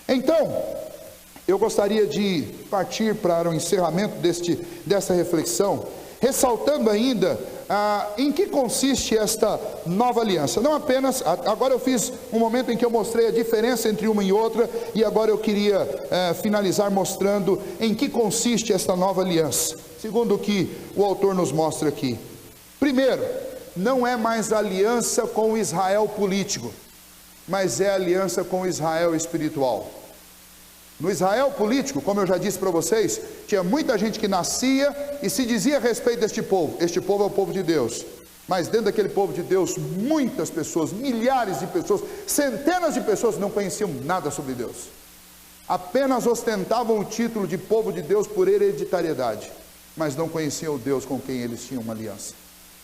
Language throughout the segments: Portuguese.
Então, eu gostaria de partir para o encerramento dessa reflexão, ressaltando ainda em que consiste esta nova aliança. Não apenas, agora eu fiz um momento em que eu mostrei a diferença entre uma e outra, e agora eu queria finalizar mostrando em que consiste esta nova aliança, segundo o que o autor nos mostra aqui. Primeiro, não é mais aliança com o Israel político, mas é aliança com o Israel espiritual. No Israel político, como eu já disse para vocês, tinha muita gente que nascia e se dizia a respeito deste povo: este povo é o povo de Deus. Mas dentro daquele povo de Deus, muitas pessoas, milhares de pessoas, centenas de pessoas não conheciam nada sobre Deus. Apenas ostentavam o título de povo de Deus por hereditariedade, mas não conheciam o Deus com quem eles tinham uma aliança.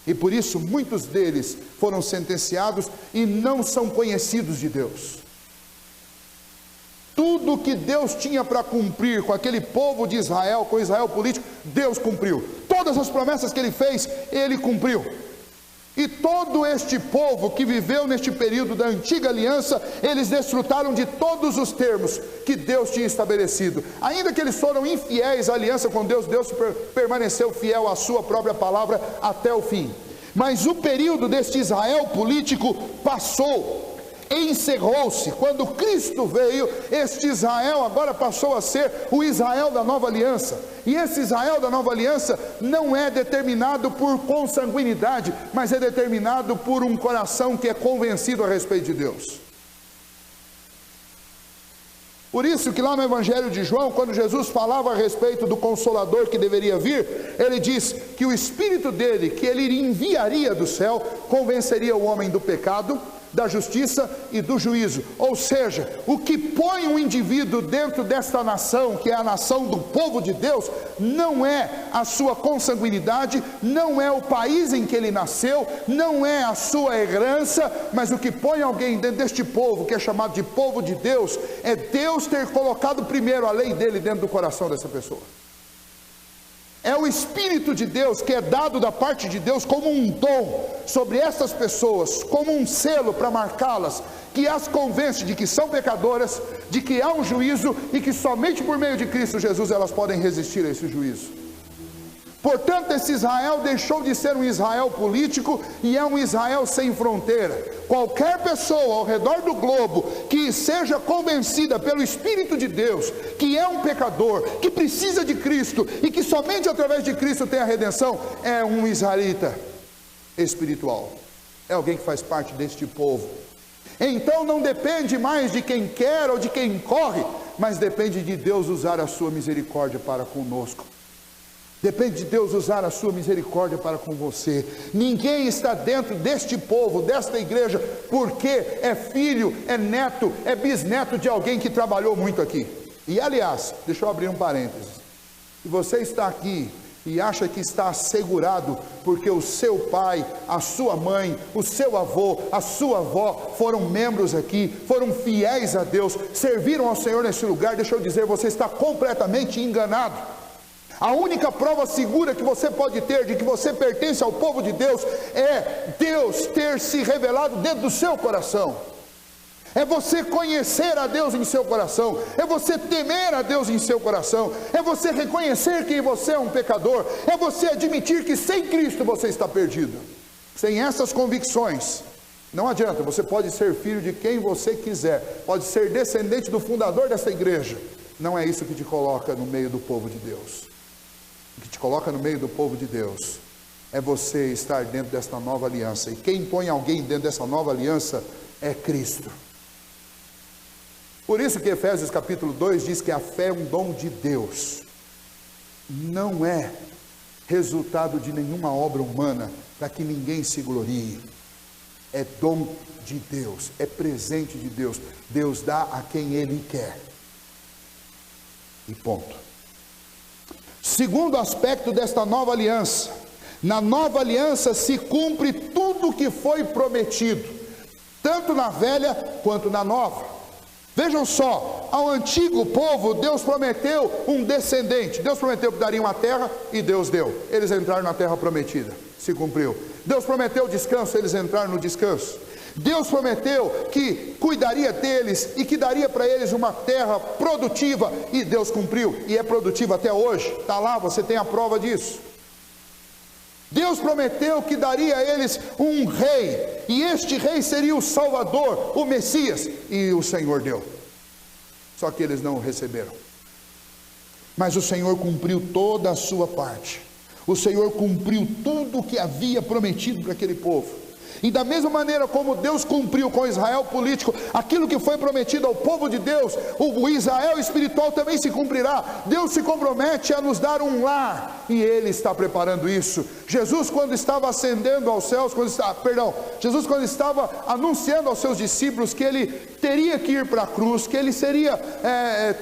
E por isso muitos deles foram sentenciados e não são conhecidos de Deus. Tudo que Deus tinha para cumprir com aquele povo de Israel, com Israel político, Deus cumpriu. Todas as promessas que Ele fez, Ele cumpriu. E todo este povo que viveu neste período da antiga aliança, eles desfrutaram de todos os termos que Deus tinha estabelecido. Ainda que eles foram infiéis à aliança com Deus, Deus permaneceu fiel à sua própria palavra até o fim. Mas o período deste Israel político passou, encerrou-se. Quando Cristo veio, este Israel agora passou a ser o Israel da nova aliança. E esse Israel da nova aliança não é determinado por consanguinidade, mas é determinado por um coração que é convencido a respeito de Deus. Por isso que lá no Evangelho de João, quando Jesus falava a respeito do Consolador que deveria vir, ele diz que o Espírito dele, que ele enviaria do céu, convenceria o homem do pecado, da justiça e do juízo. Ou seja, o que põe um indivíduo dentro desta nação, que é a nação do povo de Deus, não é a sua consanguinidade, não é o país em que ele nasceu, não é a sua herança, mas o que põe alguém dentro deste povo, que é chamado de povo de Deus, é Deus ter colocado primeiro a lei dele dentro do coração dessa pessoa. É o Espírito de Deus que é dado da parte de Deus como um dom sobre essas pessoas, como um selo para marcá-las, que as convence de que são pecadoras, de que há um juízo e que somente por meio de Cristo Jesus elas podem resistir a esse juízo. Portanto, esse Israel deixou de ser um Israel político e é um Israel sem fronteira. Qualquer pessoa ao redor do globo que seja convencida pelo Espírito de Deus que é um pecador, que precisa de Cristo e que somente através de Cristo tem a redenção, é um israelita espiritual. É alguém que faz parte deste povo. Então não depende mais de quem quer ou de quem corre, mas depende de Deus usar a sua misericórdia para conosco. Depende de Deus usar a sua misericórdia para com você. Ninguém está dentro deste povo, desta igreja, porque é filho, é neto, é bisneto de alguém que trabalhou muito aqui. E aliás, deixa eu abrir um parênteses. Se você está aqui e acha que está assegurado porque o seu pai, a sua mãe, o seu avô, a sua avó foram membros aqui, foram fiéis a Deus, serviram ao Senhor nesse lugar, deixa eu dizer, você está completamente enganado. A única prova segura que você pode ter de que você pertence ao povo de Deus é Deus ter se revelado dentro do seu coração. É você conhecer a Deus em seu coração, é você temer a Deus em seu coração, é você reconhecer que você é um pecador, é você admitir que sem Cristo você está perdido. Sem essas convicções, não adianta, você pode ser filho de quem você quiser, pode ser descendente do fundador dessa igreja, não é isso que te coloca no meio do povo de Deus. O que te coloca no meio do povo de Deus é você estar dentro desta nova aliança. E quem põe alguém dentro dessa nova aliança é Cristo. Por isso que Efésios capítulo 2 diz que a fé é um dom de Deus. Não é resultado de nenhuma obra humana para que ninguém se glorie. É dom de Deus, é presente de Deus. Deus dá a quem Ele quer. E ponto. Segundo aspecto desta nova aliança, na nova aliança se cumpre tudo o que foi prometido, tanto na velha quanto na nova. Vejam só, ao antigo povo Deus prometeu um descendente, Deus prometeu que daria uma terra e Deus deu, eles entraram na terra prometida, se cumpriu. Deus prometeu descanso, eles entraram no descanso. Deus prometeu que cuidaria deles e que daria para eles uma terra produtiva, e Deus cumpriu, e é produtiva até hoje. Está lá, você tem a prova disso. Deus prometeu que daria a eles um rei, e este rei seria o Salvador, o Messias, e o Senhor deu. Só que eles não o receberam. Mas o Senhor cumpriu toda a sua parte. O Senhor cumpriu tudo o que havia prometido para aquele povo. E da mesma maneira como Deus cumpriu com Israel político aquilo que foi prometido ao povo de Deus, o Israel espiritual também se cumprirá. Deus se compromete a nos dar um lar, e Ele está preparando isso. Jesus, quando estava ascendendo aos céus, Jesus quando estava anunciando aos seus discípulos que Ele teria que ir para a cruz, que Ele seria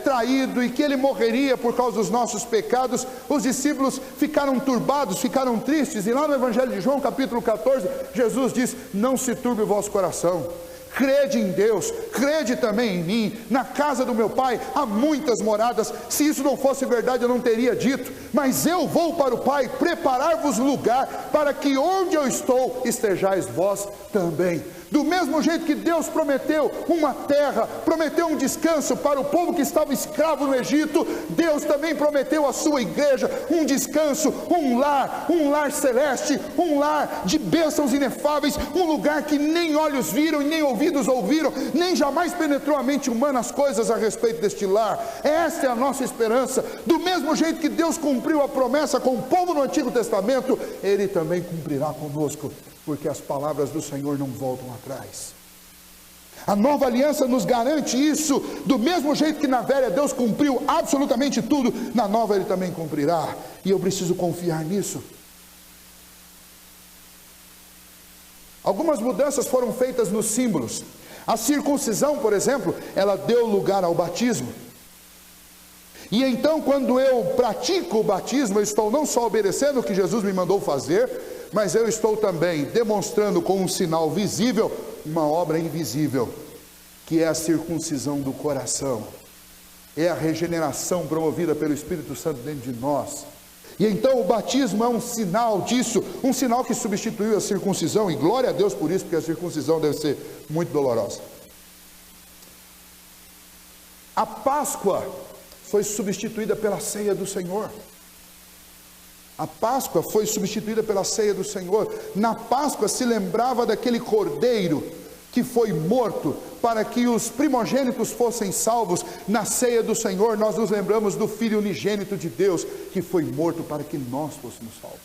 traído e que Ele morreria por causa dos nossos pecados, os discípulos ficaram turbados, ficaram tristes, e lá no Evangelho de João capítulo 14, Jesus diz: não se turbe o vosso coração, crede em Deus, crede também em mim. Na casa do meu Pai há muitas moradas. Se isso não fosse verdade, eu não teria dito, mas eu vou para o Pai preparar-vos lugar, para que onde eu estou estejais vós também. Do mesmo jeito que Deus prometeu uma terra, prometeu um descanso para o povo que estava escravo no Egito, Deus também prometeu à sua igreja um descanso, um lar celeste, um lar de bênçãos inefáveis, um lugar que nem olhos viram e nem ouvidos ouviram, nem jamais penetrou a mente humana as coisas a respeito deste lar. Esta é a nossa esperança. Do mesmo jeito que Deus cumpriu a promessa com o povo no Antigo Testamento, Ele também cumprirá conosco, porque as palavras do Senhor não voltam atrás. A nova aliança nos garante isso. Do mesmo jeito que na velha Deus cumpriu absolutamente tudo, na nova Ele também cumprirá, e eu preciso confiar nisso. Algumas mudanças foram feitas nos símbolos. A circuncisão, por exemplo, ela deu lugar ao batismo. E então, quando eu pratico o batismo, eu estou não só obedecendo o que Jesus me mandou fazer, mas eu estou também demonstrando com um sinal visível uma obra invisível, que é a circuncisão do coração. É a regeneração promovida pelo Espírito Santo dentro de nós. E então o batismo é um sinal disso, um sinal que substituiu a circuncisão, e glória a Deus por isso, porque a circuncisão deve ser muito dolorosa. A Páscoa foi substituída pela ceia do Senhor. A Páscoa foi substituída pela ceia do Senhor. Na Páscoa se lembrava daquele cordeiro que foi morto para que os primogênitos fossem salvos. Na ceia do Senhor nós nos lembramos do Filho unigênito de Deus, que foi morto para que nós fôssemos salvos.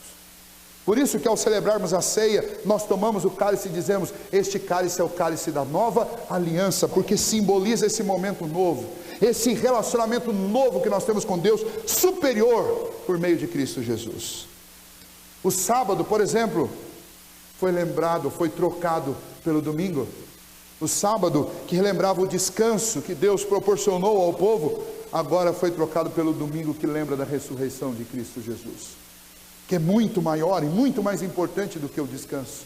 Por isso que ao celebrarmos a ceia, nós tomamos o cálice e dizemos: este cálice é o cálice da nova aliança, porque simboliza esse momento novo, esse relacionamento novo que nós temos com Deus, superior por meio de Cristo Jesus. O sábado, por exemplo, foi trocado pelo domingo. O sábado, que lembrava o descanso que Deus proporcionou ao povo, agora foi trocado pelo domingo, que lembra da ressurreição de Cristo Jesus, que é muito maior e muito mais importante do que o descanso.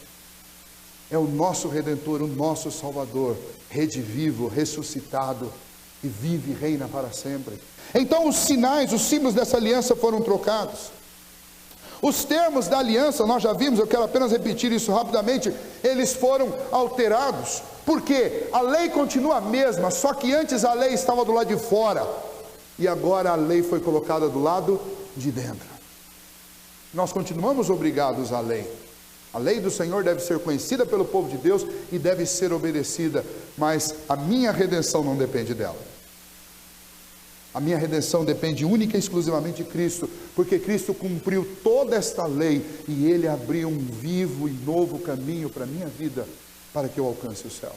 É o nosso Redentor, o nosso Salvador, redivivo, ressuscitado, e vive e reina para sempre. Então os sinais, os símbolos dessa aliança foram trocados. Os termos da aliança, nós já vimos, eu quero apenas repetir isso rapidamente, eles foram alterados, porque a lei continua a mesma, só que antes a lei estava do lado de fora, e agora a lei foi colocada do lado de dentro. Nós continuamos obrigados à lei. A lei do Senhor deve ser conhecida pelo povo de Deus e deve ser obedecida, mas a minha redenção não depende dela. A minha redenção depende única e exclusivamente de Cristo, porque Cristo cumpriu toda esta lei e Ele abriu um vivo e novo caminho para a minha vida, para que eu alcance o céu.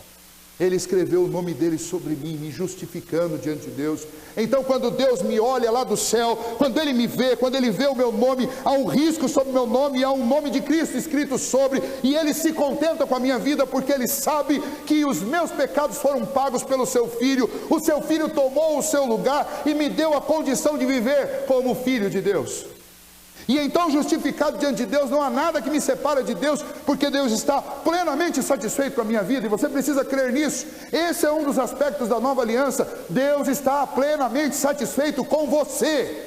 Ele escreveu o nome dele sobre mim, me justificando diante de Deus. Então quando Deus me olha lá do céu, quando Ele me vê, quando Ele vê o meu nome, há um risco sobre o meu nome, e há um nome de Cristo escrito sobre, e Ele se contenta com a minha vida, porque Ele sabe que os meus pecados foram pagos pelo Seu Filho. O Seu Filho tomou o seu lugar e me deu a condição de viver como filho de Deus. E então, justificado diante de Deus, não há nada que me separa de Deus, porque Deus está plenamente satisfeito com a minha vida, e você precisa crer nisso. Esse é um dos aspectos da nova aliança. Deus está plenamente satisfeito com você,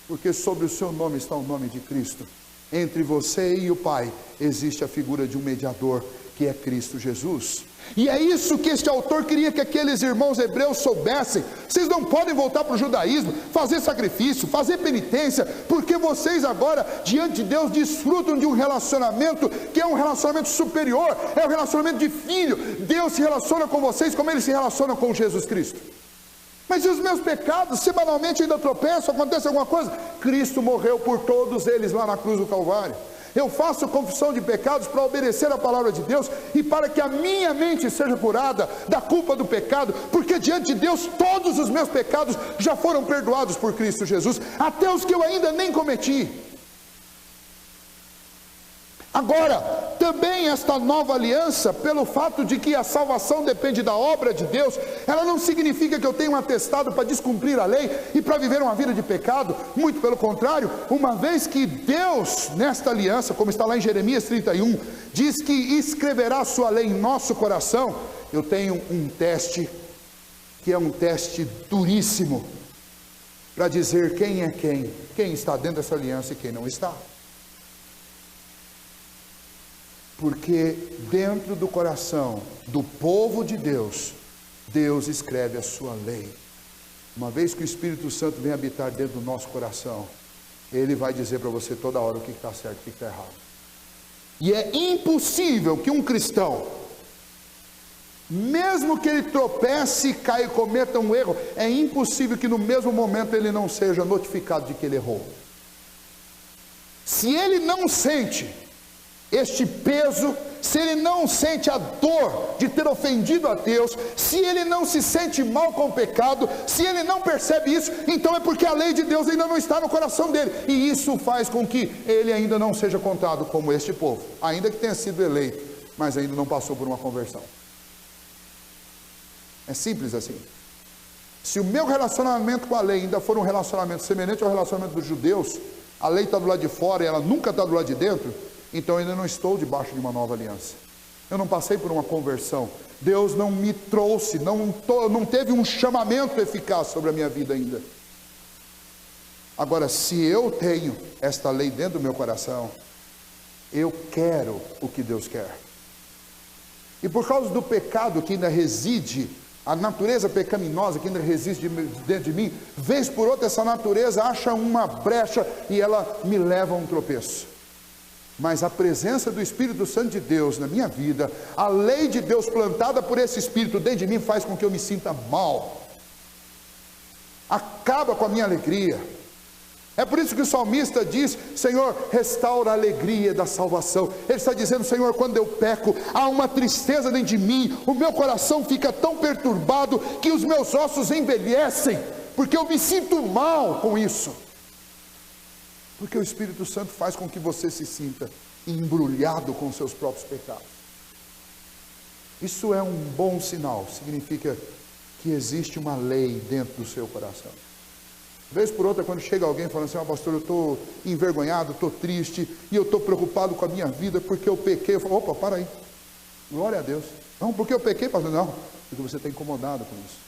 porque sobre o seu nome está o nome de Cristo. Entre você e o Pai existe a figura de um mediador, que é Cristo Jesus. E é isso que este autor queria que aqueles irmãos hebreus soubessem. Vocês não podem voltar para o judaísmo, fazer sacrifício, fazer penitência, porque vocês agora, diante de Deus, desfrutam de um relacionamento que é um relacionamento superior, é um relacionamento de filho. Deus se relaciona com vocês como Ele se relaciona com Jesus Cristo. Mas e os meus pecados? Semanalmente ainda tropeço, acontece alguma coisa? Cristo morreu por todos eles lá na cruz do Calvário. Eu faço confissão de pecados para obedecer a palavra de Deus e para que a minha mente seja curada da culpa do pecado, porque diante de Deus todos os meus pecados já foram perdoados por Cristo Jesus, até os que eu ainda nem cometi. Agora, também esta nova aliança, pelo fato de que a salvação depende da obra de Deus, ela não significa que eu tenho um atestado para descumprir a lei e para viver uma vida de pecado. Muito pelo contrário, uma vez que Deus, nesta aliança, como está lá em Jeremias 31, diz que escreverá a sua lei em nosso coração, eu tenho um teste, que é um teste duríssimo, para dizer quem é quem está dentro dessa aliança e quem não está. Porque dentro do coração do povo de Deus, Deus escreve a sua lei. Uma vez que o Espírito Santo vem habitar dentro do nosso coração, Ele vai dizer para você toda hora o que está certo e o que está errado. E é impossível que um cristão, mesmo que ele tropece, caia e cometa um erro, é impossível que no mesmo momento ele não seja notificado de que ele errou. Se ele não sente este peso, se ele não sente a dor de ter ofendido a Deus, se ele não se sente mal com o pecado, se ele não percebe isso, então é porque a lei de Deus ainda não está no coração dele, e isso faz com que ele ainda não seja contado como este povo, ainda que tenha sido eleito, mas ainda não passou por uma conversão. É simples assim. Se o meu relacionamento com a lei ainda for um relacionamento semelhante ao relacionamento dos judeus, a lei está do lado de fora e ela nunca está do lado de dentro, então eu ainda não estou debaixo de uma nova aliança. Eu não passei por uma conversão. Deus não me trouxe, não teve um chamamento eficaz sobre a minha vida ainda. Agora, se eu tenho esta lei dentro do meu coração, eu quero o que Deus quer. E por causa do pecado que ainda reside, a natureza pecaminosa que ainda reside dentro de mim, vez por outra essa natureza acha uma brecha e ela me leva a um tropeço. Mas a presença do Espírito Santo de Deus na minha vida, a lei de Deus plantada por esse Espírito dentro de mim, faz com que eu me sinta mal, acaba com a minha alegria. É por isso que o salmista diz: Senhor, restaura a alegria da salvação. Ele está dizendo: Senhor, quando eu peco, há uma tristeza dentro de mim, o meu coração fica tão perturbado que os meus ossos envelhecem, porque eu me sinto mal com isso. Porque o Espírito Santo faz com que você se sinta embrulhado com seus próprios pecados. Isso é um bom sinal, significa que existe uma lei dentro do seu coração. Vez por outra, quando chega alguém falando assim: pastor, eu estou envergonhado, estou triste, e eu estou preocupado com a minha vida, porque eu pequei. Eu falo: opa, para aí, glória a Deus. Não, porque eu pequei, pastor? Não, porque você está incomodado com isso.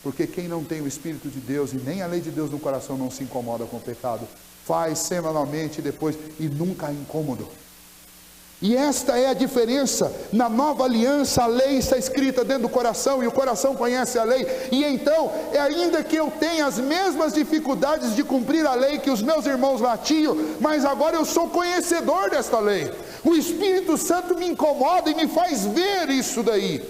Porque quem não tem o Espírito de Deus e nem a lei de Deus no coração não se incomoda com o pecado, faz semanalmente depois e nunca há incômodo. E esta é a diferença. Na nova aliança a lei está escrita dentro do coração e o coração conhece a lei. E então, ainda que eu tenha as mesmas dificuldades de cumprir a lei que os meus irmãos lá tinham, mas agora eu sou conhecedor desta lei. O Espírito Santo me incomoda e me faz ver isso daí.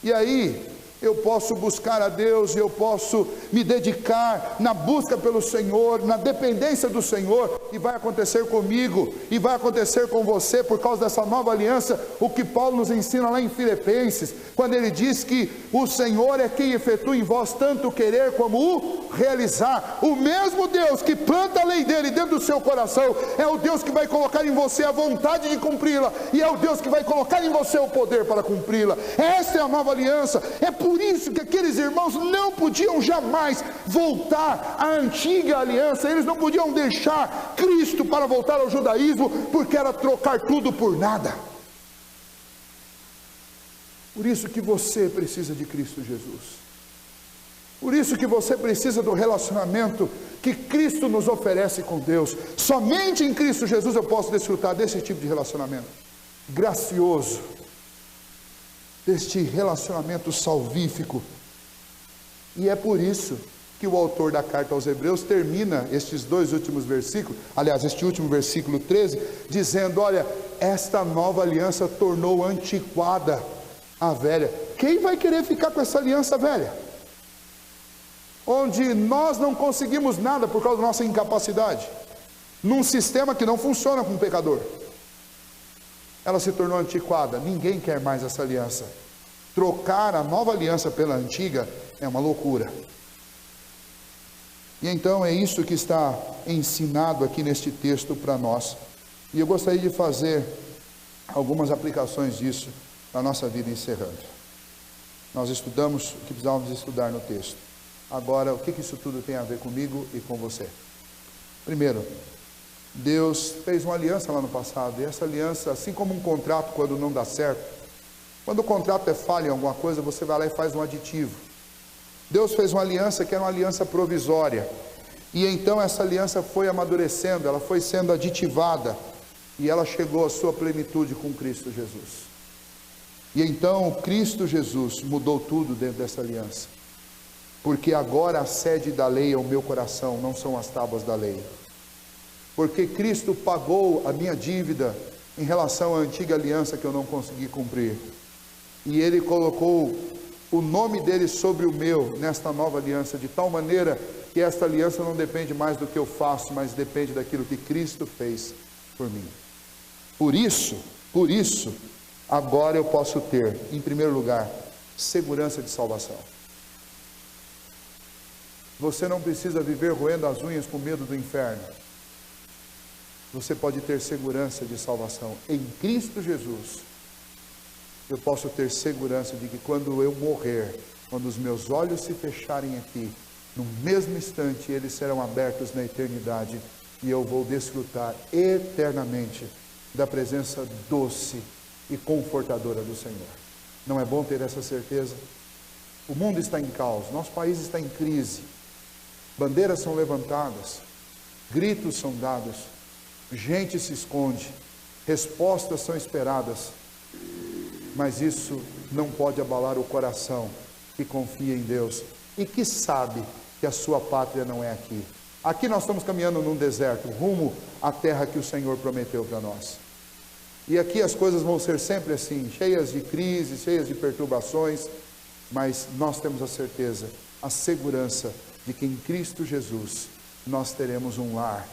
E aí eu posso buscar a Deus, eu posso me dedicar na busca pelo Senhor, na dependência do Senhor, e vai acontecer comigo, e vai acontecer com você, por causa dessa nova aliança, o que Paulo nos ensina lá em Filipenses, quando ele diz que o Senhor é quem efetua em vós tanto o querer como o realizar. O mesmo Deus que planta a lei dele dentro do seu coração, é o Deus que vai colocar em você a vontade de cumpri-la, e é o Deus que vai colocar em você o poder para cumpri-la. Esta é a nova aliança. É por isso que aqueles irmãos não podiam jamais voltar à antiga aliança, eles não podiam deixar Cristo para voltar ao judaísmo, porque era trocar tudo por nada. Por isso que você precisa de Cristo Jesus. Por isso que você precisa do relacionamento que Cristo nos oferece com Deus. Somente em Cristo Jesus eu posso desfrutar desse tipo de relacionamento. gracioso, deste relacionamento salvífico. E é por isso que o autor da carta aos Hebreus termina estes dois últimos versículos, aliás, este último versículo 13, dizendo: olha, esta nova aliança tornou antiquada a velha. Quem vai querer ficar com essa aliança velha? Onde nós não conseguimos nada por causa da nossa incapacidade, num sistema que não funciona com o pecador. Ela se tornou antiquada, ninguém quer mais essa aliança. Trocar a nova aliança pela antiga é uma loucura. E então é isso que está ensinado aqui neste texto para nós. E eu gostaria de fazer algumas aplicações disso na nossa vida, encerrando. Nós estudamos o que precisávamos estudar no texto. Agora, o que isso tudo tem a ver comigo e com você? Primeiro, Deus fez uma aliança lá no passado, e essa aliança, assim como um contrato quando não dá certo, quando o contrato é falha em alguma coisa, você vai lá e faz um aditivo. Deus fez uma aliança que era uma aliança provisória, e então essa aliança foi amadurecendo, ela foi sendo aditivada, e ela chegou à sua plenitude com Cristo Jesus. E então Cristo Jesus mudou tudo dentro dessa aliança, porque agora a sede da lei é o meu coração, não são as tábuas da lei. Porque Cristo pagou a minha dívida em relação à antiga aliança que eu não consegui cumprir, e Ele colocou o nome dele sobre o meu, nesta nova aliança, de tal maneira que esta aliança não depende mais do que eu faço, mas depende daquilo que Cristo fez por mim. Por isso, agora eu posso ter, em primeiro lugar, segurança de salvação. Você não precisa viver roendo as unhas com medo do inferno. Você pode ter segurança de salvação. Em Cristo Jesus, eu posso ter segurança de que quando eu morrer, quando os meus olhos se fecharem aqui, no mesmo instante eles serão abertos na eternidade, e eu vou desfrutar eternamente da presença doce e confortadora do Senhor. Não é bom ter essa certeza? O mundo está em caos, nosso país está em crise, bandeiras são levantadas, gritos são dados, gente se esconde, respostas são esperadas, mas isso não pode abalar o coração que confia em Deus e que sabe que a sua pátria não é aqui. Aqui nós estamos caminhando num deserto, rumo à terra que o Senhor prometeu para nós. E aqui as coisas vão ser sempre assim, cheias de crises, cheias de perturbações, mas nós temos a certeza, a segurança de que em Cristo Jesus nós teremos um lar,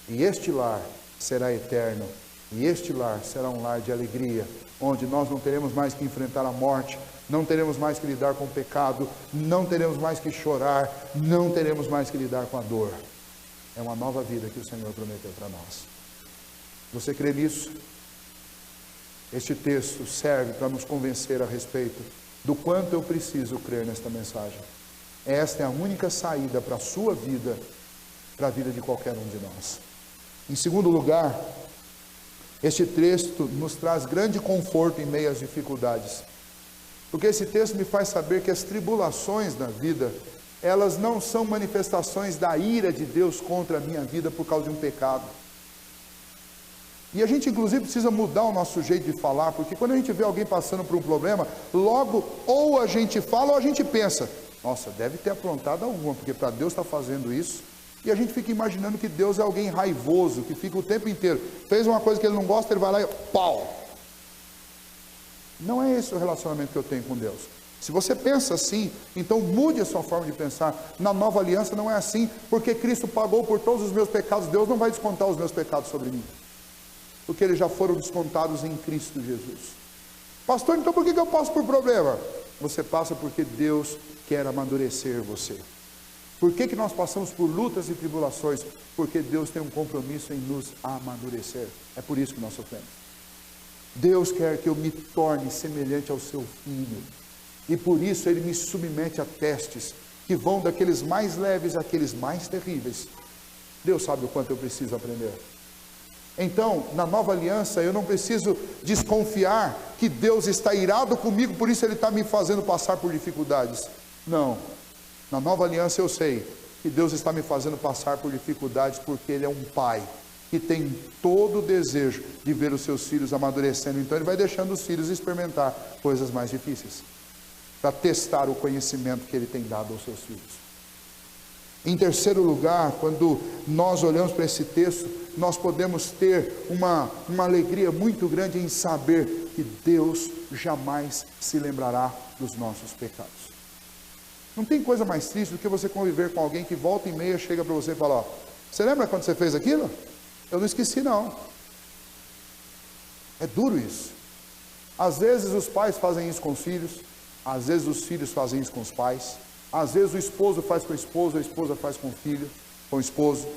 e este lar será eterno, e este lar será um lar de alegria, onde nós não teremos mais que enfrentar a morte, não teremos mais que lidar com o pecado, não teremos mais que chorar, não teremos mais que lidar com a dor. É uma nova vida que o Senhor prometeu para nós. Você crê nisso? Este texto serve para nos convencer a respeito do quanto eu preciso crer nesta mensagem. Esta é a única saída para a sua vida, para a vida de qualquer um de nós. Em segundo lugar, este texto nos traz grande conforto em meio às dificuldades, porque esse texto me faz saber que as tribulações da vida, elas não são manifestações da ira de Deus contra a minha vida por causa de um pecado. E a gente inclusive precisa mudar o nosso jeito de falar, porque quando a gente vê alguém passando por um problema, logo ou a gente fala ou a gente pensa, nossa, deve ter aprontado alguma, porque para Deus está fazendo isso. E a gente fica imaginando que Deus é alguém raivoso, que fica o tempo inteiro, fez uma coisa que ele não gosta, ele vai lá e pau. Não é esse o relacionamento que eu tenho com Deus. Se você pensa assim, então mude a sua forma de pensar. Na nova aliança não é assim, porque Cristo pagou por todos os meus pecados. Deus não vai descontar os meus pecados sobre mim, porque eles já foram descontados em Cristo Jesus. Pastor, então por que eu passo por problema? Você passa porque Deus quer amadurecer você. Por que nós passamos por lutas e tribulações? Porque Deus tem um compromisso em nos amadurecer. É por isso que nós sofremos. Deus quer que eu me torne semelhante ao seu Filho. E por isso Ele me submete a testes que vão daqueles mais leves àqueles mais terríveis. Deus sabe o quanto eu preciso aprender. Então, na nova aliança, eu não preciso desconfiar que Deus está irado comigo, por isso Ele está me fazendo passar por dificuldades. Não. Na nova aliança eu sei que Deus está me fazendo passar por dificuldades porque Ele é um Pai que tem todo o desejo de ver os seus filhos amadurecendo. Então ele vai deixando os filhos experimentar coisas mais difíceis, para testar o conhecimento que ele tem dado aos seus filhos. Em terceiro lugar, quando nós olhamos para esse texto, nós podemos ter uma alegria muito grande em saber que Deus jamais se lembrará dos nossos pecados. Não tem coisa mais triste do que você conviver com alguém que volta e meia chega para você e fala: ó, você lembra quando você fez aquilo? Eu não esqueci não. É duro isso. Às vezes os pais fazem isso com os filhos, às vezes os filhos fazem isso com os pais, às vezes o esposo faz com a esposa faz com o filho, com o esposo,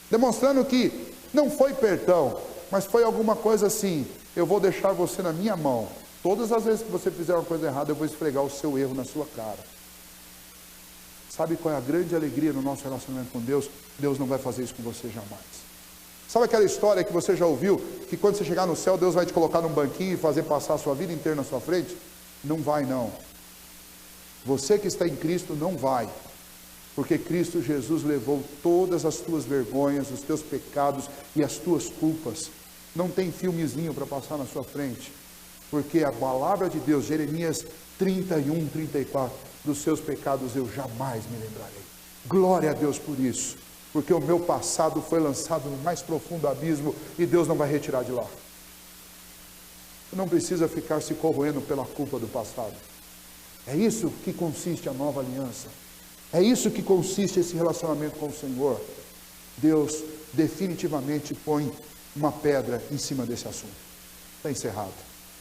demonstrando que não foi perdão, mas foi alguma coisa assim: eu vou deixar você na minha mão, todas as vezes que você fizer uma coisa errada eu vou esfregar o seu erro na sua cara. Sabe qual é a grande alegria no nosso relacionamento com Deus? Deus não vai fazer isso com você jamais. Sabe aquela história que você já ouviu, que quando você chegar no céu, Deus vai te colocar num banquinho e fazer passar a sua vida inteira na sua frente? Não vai não. Você que está em Cristo não vai, porque Cristo Jesus levou todas as tuas vergonhas, os teus pecados e as tuas culpas. Não tem filmezinho para passar na sua frente, porque a palavra de Deus, Jeremias 31, 34, dos seus pecados eu jamais me lembrarei. Glória a Deus por isso, porque o meu passado foi lançado no mais profundo abismo e Deus não vai retirar de lá. Não precisa ficar se corroendo pela culpa do passado. É isso que consiste a nova aliança. É isso que consiste esse relacionamento com o Senhor. Deus definitivamente põe uma pedra em cima desse assunto. Está encerrado.